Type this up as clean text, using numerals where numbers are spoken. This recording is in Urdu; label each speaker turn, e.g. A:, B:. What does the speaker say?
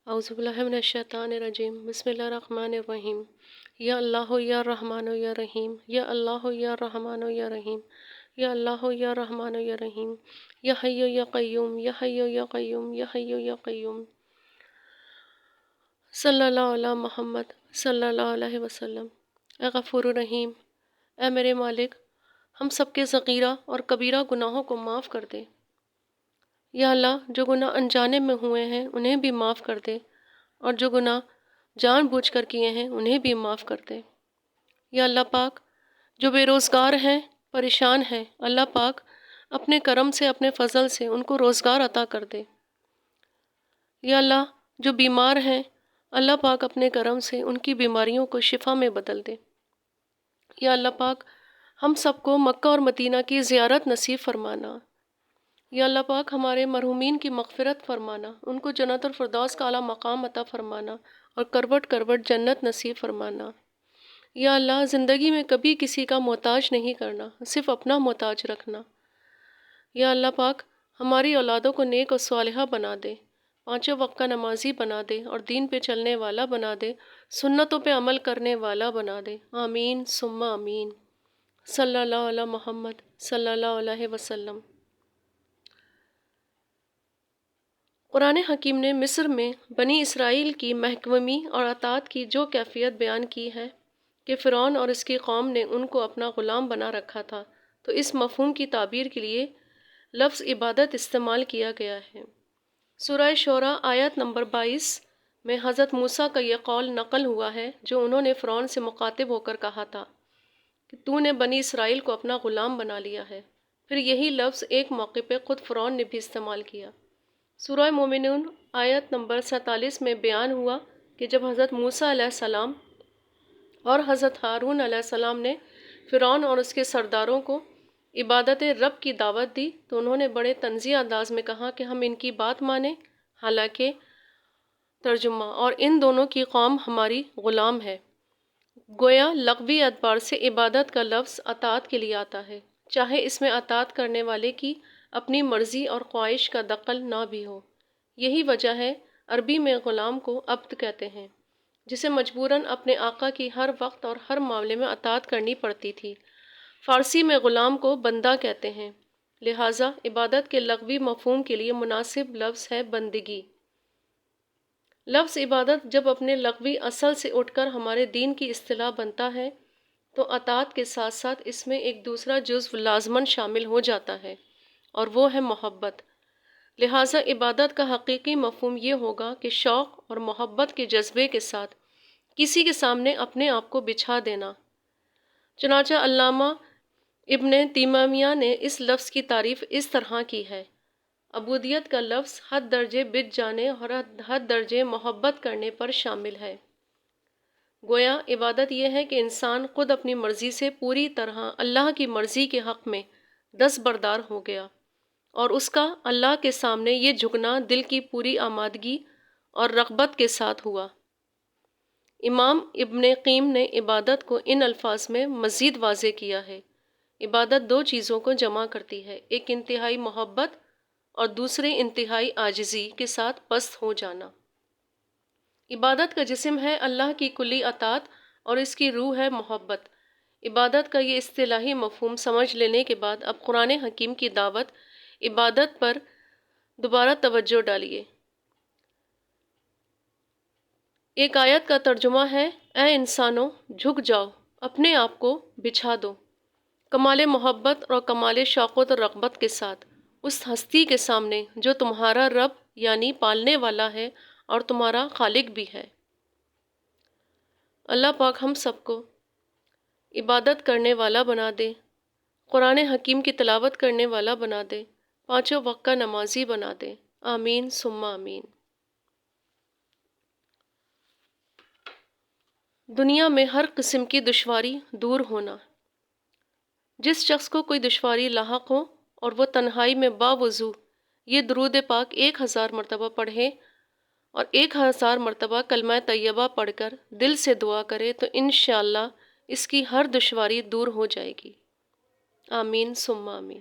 A: اعوذ باللہ من الشیطان الرجیم بسم اللہ الرحمن الرحیم یا اللہ یا رحمان یا رحیم یا اللہ یا رحمان یا رحیم یا اللہ یا رحمان یا رحیم یا حی یا قیوم یا حی یا قیوم یا حی یا قیوم صلی اللہ علی محمد صلی اللہ علیہ وسلم۔ اے غفور الرحیم، اے میرے مالک، ہم سب کے صغیرہ اور کبیرہ گناہوں کو معاف کر دے۔ یا اللہ، جو گناہ انجانے میں ہوئے ہیں انہیں بھی معاف کر دے، اور جو گناہ جان بوجھ کر کیے ہیں انہیں بھی معاف کر دے۔ یا اللہ پاک، جو بے روزگار ہیں، پریشان ہیں، اللہ پاک اپنے کرم سے، اپنے فضل سے ان کو روزگار عطا کر دے۔ یا اللہ، جو بیمار ہیں، اللہ پاک اپنے کرم سے ان کی بیماریوں کو شفا میں بدل دے۔ یا اللہ پاک، ہم سب کو مکہ اور مدینہ کی زیارت نصیب فرمانا۔ یا اللہ پاک، ہمارے مرحومین کی مغفرت فرمانا، ان کو جنت الفردوس کا اعلیٰ مقام عطا فرمانا اور کروٹ کروٹ جنت نصیب فرمانا۔ یا اللہ، زندگی میں کبھی کسی کا محتاج نہیں کرنا، صرف اپنا محتاج رکھنا۔ یا اللہ پاک، ہماری اولادوں کو نیک اور صالحہ بنا دے، پانچوں وقت کا نمازی بنا دے اور دین پہ چلنے والا بنا دے، سنتوں پہ عمل کرنے والا بنا دے۔ آمین ثم آمین۔ صلی اللہ علی محمد صلی اللہ علیہ وسلم۔ قرآن حکیم نے مصر میں بنی اسرائیل کی محکومی اور اطاعت کی جو کیفیت بیان کی ہے کہ فرعون اور اس کی قوم نے ان کو اپنا غلام بنا رکھا تھا، تو اس مفہوم کی تعبیر کے لیے لفظ عبادت استعمال کیا گیا ہے۔ سورہ شعراء آیت نمبر 22 میں حضرت موسیٰ کا یہ قول نقل ہوا ہے جو انہوں نے فرعون سے مخاطب ہو کر کہا تھا کہ تو نے بنی اسرائیل کو اپنا غلام بنا لیا ہے۔ پھر یہی لفظ ایک موقع پہ خود فرعون نے بھی استعمال کیا۔ سورہ مومنون آیت نمبر 47 میں بیان ہوا کہ جب حضرت موسیٰ علیہ السلام اور حضرت ہارون علیہ السلام نے فرعون اور اس کے سرداروں کو عبادت رب کی دعوت دی تو انہوں نے بڑے طنزیہ انداز میں کہا کہ ہم ان کی بات مانیں، حالانکہ ترجمہ اور ان دونوں کی قوم ہماری غلام ہے۔ گویا لغوی اعتبار سے عبادت کا لفظ اطاعت کے لیے آتا ہے، چاہے اس میں اطاعت کرنے والے کی اپنی مرضی اور خواہش کا دخل نہ بھی ہو۔ یہی وجہ ہے عربی میں غلام کو عبد کہتے ہیں، جسے مجبوراً اپنے آقا کی ہر وقت اور ہر معاملے میں اطاعت کرنی پڑتی تھی۔ فارسی میں غلام کو بندہ کہتے ہیں، لہٰذا عبادت کے لغوی مفہوم کے لیے مناسب لفظ ہے بندگی۔ لفظ عبادت جب اپنے لغوی اصل سے اٹھ کر ہمارے دین کی اصطلاح بنتا ہے تو اطاعت کے ساتھ ساتھ اس میں ایک دوسرا جزو لازماً شامل ہو جاتا ہے، اور وہ ہے محبت۔ لہٰذا عبادت کا حقیقی مفہوم یہ ہوگا کہ شوق اور محبت کے جذبے کے ساتھ کسی کے سامنے اپنے آپ کو بچھا دینا۔ چنانچہ علامہ ابن تیمیہ نے اس لفظ کی تعریف اس طرح کی ہے: عبودیت کا لفظ حد درجے بچ جانے اور حد درجے محبت کرنے پر شامل ہے۔ گویا عبادت یہ ہے کہ انسان خود اپنی مرضی سے پوری طرح اللہ کی مرضی کے حق میں دستبردار ہو گیا، اور اس کا اللہ کے سامنے یہ جھکنا دل کی پوری آمادگی اور رغبت کے ساتھ ہوا۔ امام ابن قیم نے عبادت کو ان الفاظ میں مزید واضح کیا ہے: عبادت دو چیزوں کو جمع کرتی ہے، ایک انتہائی محبت اور دوسرے انتہائی عاجزی کے ساتھ پست ہو جانا۔ عبادت کا جسم ہے اللہ کی کلی اطاعت اور اس کی روح ہے محبت۔ عبادت کا یہ اصطلاحی مفہوم سمجھ لینے کے بعد اب قرآن حکیم کی دعوت عبادت پر دوبارہ توجہ ڈالیے۔ ایک آیت کا ترجمہ ہے: اے انسانوں، جھک جاؤ، اپنے آپ کو بچھا دو، کمال محبت اور کمال شوق و رغبت کے ساتھ اس ہستی کے سامنے جو تمہارا رب یعنی پالنے والا ہے اور تمہارا خالق بھی ہے۔ اللہ پاک ہم سب کو عبادت کرنے والا بنا دے، قرآن حکیم کی تلاوت کرنے والا بنا دے، پانچوں وقت کا نمازی بنا دے۔ آمین ثم آمین۔ دنیا میں ہر قسم کی دشواری دور ہونا۔ جس شخص کو کوئی دشواری لاحق ہو اور وہ تنہائی میں باوضو یہ درود پاک 1000 مرتبہ پڑھے اور 1000 مرتبہ کلمہ طیبہ پڑھ کر دل سے دعا کرے تو انشاءاللہ اس کی ہر دشواری دور ہو جائے گی۔ آمین ثم آمین۔